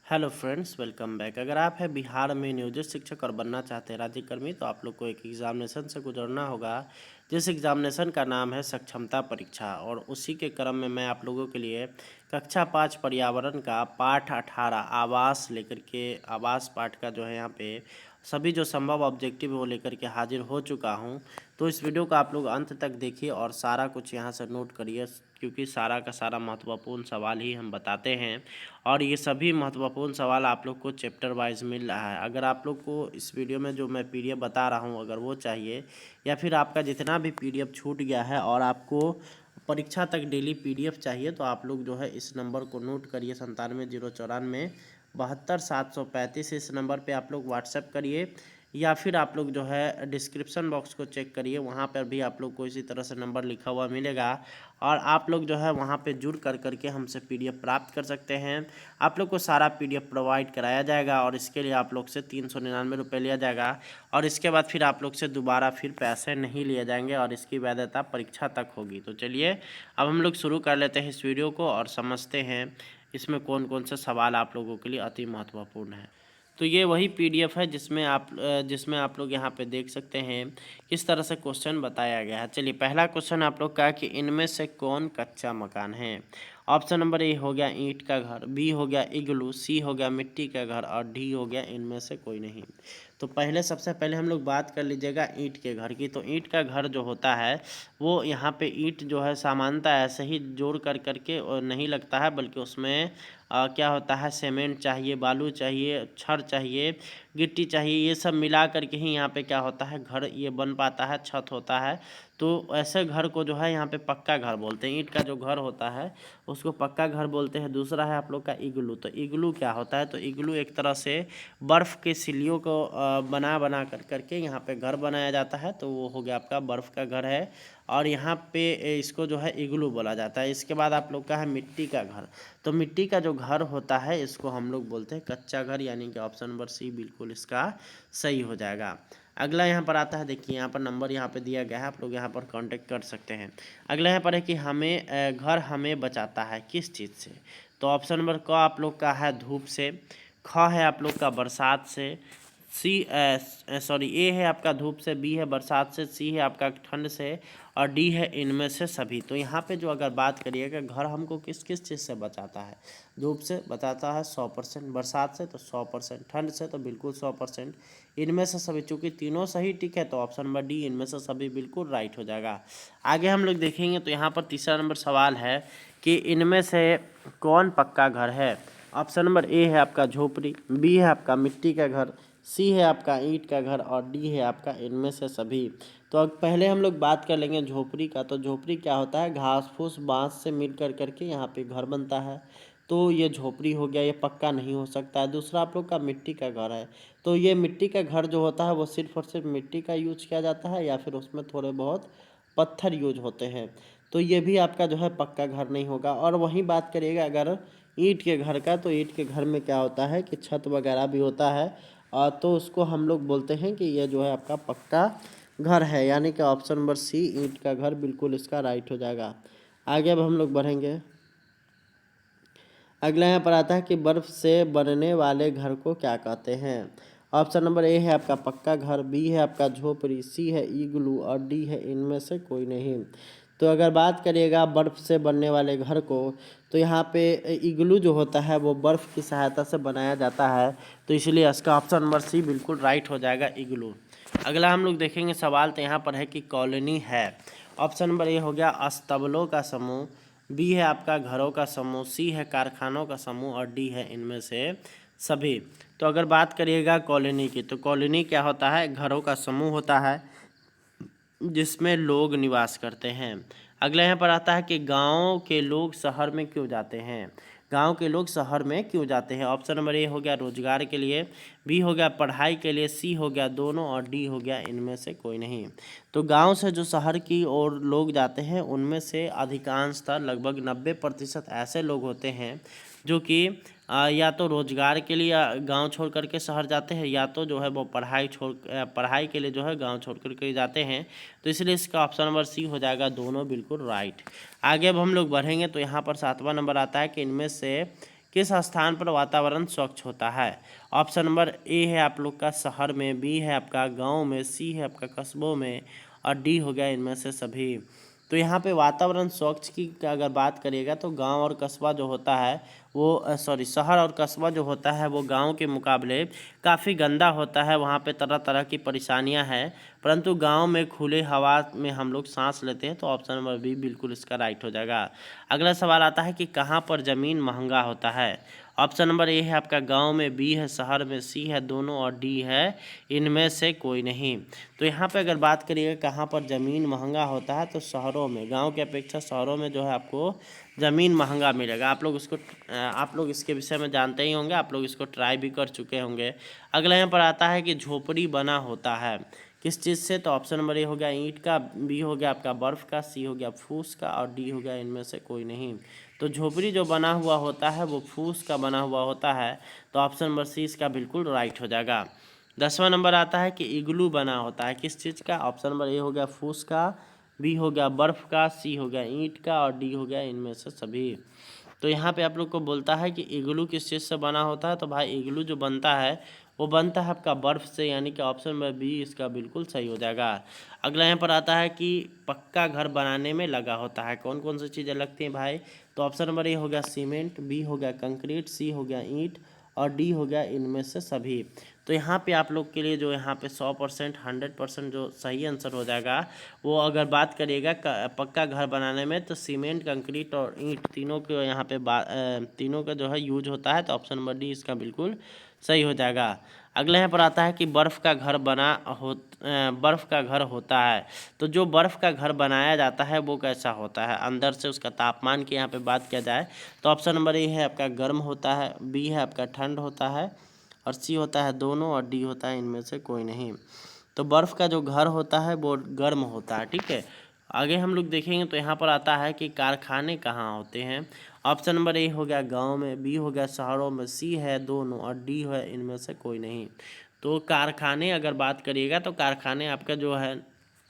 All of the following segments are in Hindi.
Hello friends, welcome back. अगर आप हैं बिहार में नियोजित शिक्षक और बनना चाहते हैं राज्यकर्मी, तो आप लोग को एक एग्जामिनेशन से गुजरना होगा, जिस एग्जामिनेशन का नाम है सक्षमता परीक्षा। और उसी के क्रम में मैं आप लोगों के लिए कक्षा 5 पर्यावरण का पाठ 18 आवास लेकर के आवास पाठ का जो है यहाँ पे सभी जो संभव ऑब्जेक्टिव है वो लेकर के हाजिर हो चुका हूँ। तो इस वीडियो को आप लोग अंत तक देखिए और सारा कुछ यहाँ से नोट करिए, क्योंकि सारा का सारा महत्वपूर्ण सवाल ही हम बताते हैं। और ये सभी महत्वपूर्ण सवाल आप लोग को चैप्टर वाइज मिल रहा है। अगर आप लोग को इस वीडियो में जो मैं पीडीएफ बता रहा हूँ अगर वो चाहिए, या फिर आपका जितना भी पीडीएफ छूट गया है और आपको परीक्षा तक डेली पीडीएफ चाहिए, तो आप लोग जो है इस नंबर को नोट करिए 97 094 72 735। इस नंबर पे आप लोग व्हाट्सएप करिए, या फिर आप लोग जो है डिस्क्रिप्शन बॉक्स को चेक करिए, वहाँ पर भी आप लोग को इसी तरह से नंबर लिखा हुआ मिलेगा। और आप लोग जो है वहाँ पे जुड़ करके हमसे पीडीएफ प्राप्त कर सकते हैं। आप लोग को सारा पीडीएफ प्रोवाइड कराया जाएगा और इसके लिए आप लोग से 399 रुपये लिया जाएगा। और इसके बाद फिर आप लोग से दोबारा फिर पैसे नहीं लिए जाएंगे और इसकी वैधता परीक्षा तक होगी। तो चलिए अब हम लोग शुरू कर लेते हैं इस वीडियो को और समझते हैं इसमें कौन कौन से सवाल आप लोगों के लिए अति महत्वपूर्ण है। तो ये वही पीडीएफ है जिसमें आप लोग यहाँ पे देख सकते हैं किस तरह से क्वेश्चन बताया गया है। चलिए पहला क्वेश्चन आप लोग का कि इनमें से कौन कच्चा मकान है। ऑप्शन नंबर ए हो गया ईंट का घर, बी हो गया इग्लू, सी हो गया मिट्टी का घर और डी हो गया इनमें से कोई नहीं। तो सबसे पहले हम लोग बात कर लीजिएगा ईंट के घर की। तो ईंट का घर जो होता है वो यहाँ पे ईंट जो है सामान्यतः ऐसे ही जोड़ करके और नहीं लगता है, बल्कि उसमें क्या होता है सीमेंट चाहिए, बालू चाहिए, छड़ चाहिए, गिट्टी चाहिए, ये सब मिला करके ही यहाँ पे क्या होता है घर ये बन पाता है, छत होता है। तो ऐसे घर को जो है यहाँ पे पक्का घर बोलते हैं। ईंट का जो घर होता है उसको पक्का घर बोलते हैं। दूसरा है आप लोग का इग्लू। तो इग्लू क्या होता है, तो इग्लू एक तरह से बर्फ़ के सिल्लियों को बना करके यहाँ पे घर बनाया जाता है, तो वो हो गया आपका बर्फ़ का घर है। और यहाँ पे इसको जो है इग्लू बोला जाता है। इसके बाद आप लोग का है मिट्टी का घर। तो मिट्टी का जो घर होता है इसको हम लोग बोलते हैं कच्चा घर, यानी कि ऑप्शन नंबर सी बिल्कुल इसका सही हो जाएगा। अगला यहाँ पर आता है, देखिए यहाँ पर नंबर यहाँ पे दिया गया है, आप लोग यहाँ पर कांटेक्ट कर सकते हैं। अगला यहाँ पर है कि घर हमें बचाता है किस चीज़ से। तो ऑप्शन नंबर क आप लोग का है धूप से, ख है आप लोग का बरसात से, ए है आपका धूप से, बी है बरसात से, सी है आपका ठंड से और डी है इनमें से सभी। तो यहाँ पे जो अगर बात करिएगा घर हमको किस किस चीज़ से बचाता है, धूप से बचाता है 100%, बरसात से तो 100%, ठंड से तो बिल्कुल 100%, इनमें से सभी। चूँकि तीनों सही टिक है तो ऑप्शन नंबर डी इनमें से सभी बिल्कुल राइट हो जाएगा। आगे हम लोग देखेंगे तो यहाँ पर तीसरा नंबर सवाल है कि इनमें से कौन पक्का घर है। ऑप्शन नंबर ए है आपका झोपड़ी, बी है आपका मिट्टी का घर, सी है आपका ईंट का घर और डी है आपका इनमें से सभी। तो अब पहले हम लोग बात कर लेंगे झोपड़ी का। तो झोपड़ी क्या होता है, घास फूस बांस से मिल करके यहाँ पे घर बनता है, तो ये झोपड़ी हो गया, ये पक्का नहीं हो सकता है। दूसरा आप लोग का मिट्टी का घर है। तो ये मिट्टी का घर जो होता है वो सिर्फ और सिर्फ मिट्टी का यूज किया जाता है, या फिर उसमें थोड़े बहुत पत्थर यूज होते हैं, तो ये भी आपका जो है पक्का घर नहीं होगा। और वहीं बात करिएगा अगर ईंट के घर का, तो ईंट के घर में क्या होता है कि छत वगैरह भी होता है, तो उसको हम लोग बोलते हैं कि ये जो है आपका पक्का घर है, यानी कि ऑप्शन नंबर सी ईंट का घर बिल्कुल इसका राइट हो जाएगा। आगे अब हम लोग बढ़ेंगे। अगला यहाँ पर आता है कि बर्फ़ से बनने वाले घर को क्या कहते हैं। ऑप्शन नंबर ए है आपका पक्का घर, बी है आपका झोपड़ी, सी है इग्लू और डी है इनमें से कोई नहीं। तो अगर बात करिएगा बर्फ़ से बनने वाले घर को, तो यहाँ पे इग्लू जो होता है वो बर्फ़ की सहायता से बनाया जाता है, तो इसलिए इसका ऑप्शन नंबर सी बिल्कुल राइट हो जाएगा, इग्लू। अगला हम लोग देखेंगे सवाल, तो यहाँ पर है कि कॉलोनी है। ऑप्शन नंबर ए हो गया अस्तबलों का समूह, बी है आपका घरों का समूह, सी है कारखानों का समूह और डी है इनमें से सभी। तो अगर बात करिएगा कॉलोनी की, तो कॉलोनी क्या होता है, घरों का समूह होता है जिसमें लोग निवास करते हैं। अगला यहाँ पर आता है कि गांव के लोग शहर में क्यों जाते हैं। गांव के लोग शहर में क्यों जाते हैं। ऑप्शन नंबर ए हो गया रोजगार के लिए, बी हो गया पढ़ाई के लिए, सी हो गया दोनों और डी हो गया इनमें से कोई नहीं। तो गांव से जो शहर की ओर लोग जाते हैं उनमें से अधिकांशतः लगभग 90% ऐसे लोग होते हैं जो कि या तो रोजगार के लिए गांव छोड़ करके शहर जाते हैं, या तो जो है वो पढ़ाई के लिए जो है गांव छोड़ करके जाते हैं। तो इसलिए इसका ऑप्शन नंबर सी हो जाएगा, दोनों बिल्कुल राइट। आगे अब हम लोग बढ़ेंगे तो यहाँ पर 7वां नंबर आता है कि इनमें से किस स्थान पर वातावरण स्वच्छ होता है? ऑप्शन नंबर ए है आप लोग का शहर में, बी है आपका गांव में, सी है आपका कस्बों में और डी हो गया इनमें से सभी। तो यहाँ पे वातावरण स्वच्छ की अगर बात करिएगा तो गांव और कस्बा जो होता है वो शहर और कस्बा जो होता है वो गांव के मुकाबले काफ़ी गंदा होता है। वहाँ पे तरह तरह की परेशानियाँ हैं, परंतु गांव में खुले हवा में हम लोग सांस लेते हैं। तो ऑप्शन नंबर बी बिल्कुल इसका राइट हो जाएगा। अगला सवाल आता है कि कहाँ पर ज़मीन महंगा होता है? ऑप्शन नंबर ए है आपका गांव में, बी है शहर में, सी है दोनों और डी है इनमें से कोई नहीं। तो यहाँ पे अगर बात करिएगा कहाँ पर ज़मीन महंगा होता है तो शहरों में, गांव की अपेक्षा शहरों में जो है आपको ज़मीन महंगा मिलेगा। आप लोग इसके विषय में जानते ही होंगे, आप लोग इसको ट्राई भी कर चुके होंगे। अगला यहाँ पर आता है कि झोपड़ी बना होता है किस चीज़ से? तो ऑप्शन नंबर ए हो गया ईंट का, बी हो गया आपका बर्फ़ का, सी हो गया फूस का और डी हो गया इनमें से कोई नहीं। तो झोपड़ी जो बना हुआ होता है वो फूस का बना हुआ होता है। तो ऑप्शन नंबर सी इसका बिल्कुल राइट हो जाएगा। 10वां नंबर आता है कि इग्लू बना होता है किस चीज़ का? ऑप्शन नंबर ए हो गया फूस का, बी हो गया बर्फ़ का, सी हो गया ईंट का और डी हो गया इनमें से सभी। तो यहाँ पे आप लोग को बोलता है कि इग्लू किस चीज़ से बना होता है? तो भाई इग्लू जो बनता है वो बनता है आपका बर्फ़ से, यानी कि ऑप्शन नंबर बी इसका बिल्कुल सही हो जाएगा। अगला यहाँ पर आता है कि पक्का घर बनाने में लगा होता है। कौन कौन सी चीज़ें लगती हैं भाई? तो ऑप्शन नंबर ए हो गया सीमेंट, बी हो गया कंक्रीट, सी हो गया ईंट और डी हो गया इनमें से सभी। तो यहाँ पे आप लोग के लिए जो यहाँ पे 100% 100% जो सही आंसर हो जाएगा वो अगर बात करिएगा पक्का घर बनाने में तो सीमेंट, कंक्रीट और ईंट तीनों के यहाँ पे तीनों का जो है यूज होता है। तो ऑप्शन नंबर डी इसका बिल्कुल सही हो जाएगा। अगले यहाँ पर आता है कि बर्फ़ का घर होता है। तो जो बर्फ़ का घर बनाया जाता है वो कैसा होता है? अंदर से उसका तापमान की यहाँ पे बात किया जाए तो ऑप्शन नंबर ए है आपका गर्म होता है, बी है आपका ठंड होता है और सी होता है दोनों और डी होता है इनमें से कोई नहीं। तो बर्फ़ का जो घर होता है वो गर्म होता है, ठीक है। आगे हम लोग देखेंगे तो यहाँ पर आता है कि कारखाने कहाँ होते हैं। ऑप्शन नंबर ए हो गया गांव में, बी हो गया शहरों में, सी है दोनों और डी है इनमें से कोई नहीं। तो कारखाने अगर बात करिएगा तो कारखाने आपका जो है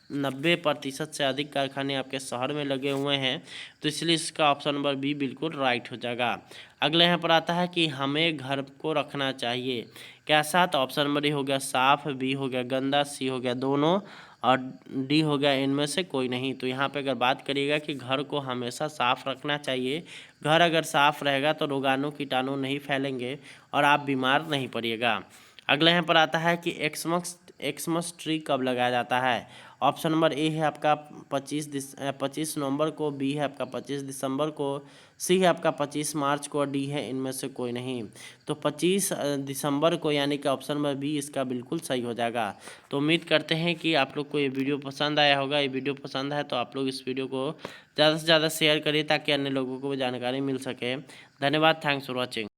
90% से अधिक कारखाने आपके शहर में लगे हुए हैं। तो इसलिए इसका ऑप्शन नंबर बी बिल्कुल राइट हो जाएगा। अगले यहाँ पर आता है कि हमें घर को रखना चाहिए कैसा? तो ऑप्शन नंबर ए हो गया साफ, बी हो गया गंदा, सी हो गया दोनों और डी हो गया इनमें से कोई नहीं। तो यहाँ पे अगर बात करिएगा कि घर को हमेशा साफ़ रखना चाहिए। घर अगर साफ़ रहेगा तो रोगाणु कीटाणु नहीं फैलेंगे और आप बीमार नहीं पड़िएगा। अगला यहाँ पर आता है कि एक्समस ट्री कब लगाया जाता है? ऑप्शन नंबर ए है आपका 25 नवंबर को, बी है आपका 25 दिसंबर को, सी है आपका 25 मार्च को और डी है इनमें से कोई नहीं। तो 25 दिसंबर को, यानी कि ऑप्शन नंबर बी इसका बिल्कुल सही हो जाएगा। तो उम्मीद करते हैं कि आप लोग को ये वीडियो पसंद आया होगा। ये वीडियो पसंद है तो आप लोग इस वीडियो को ज़्यादा से ज़्यादा शेयर करिए ताकि अन्य लोगों को भी जानकारी मिल सके। धन्यवाद। Thanks for watching.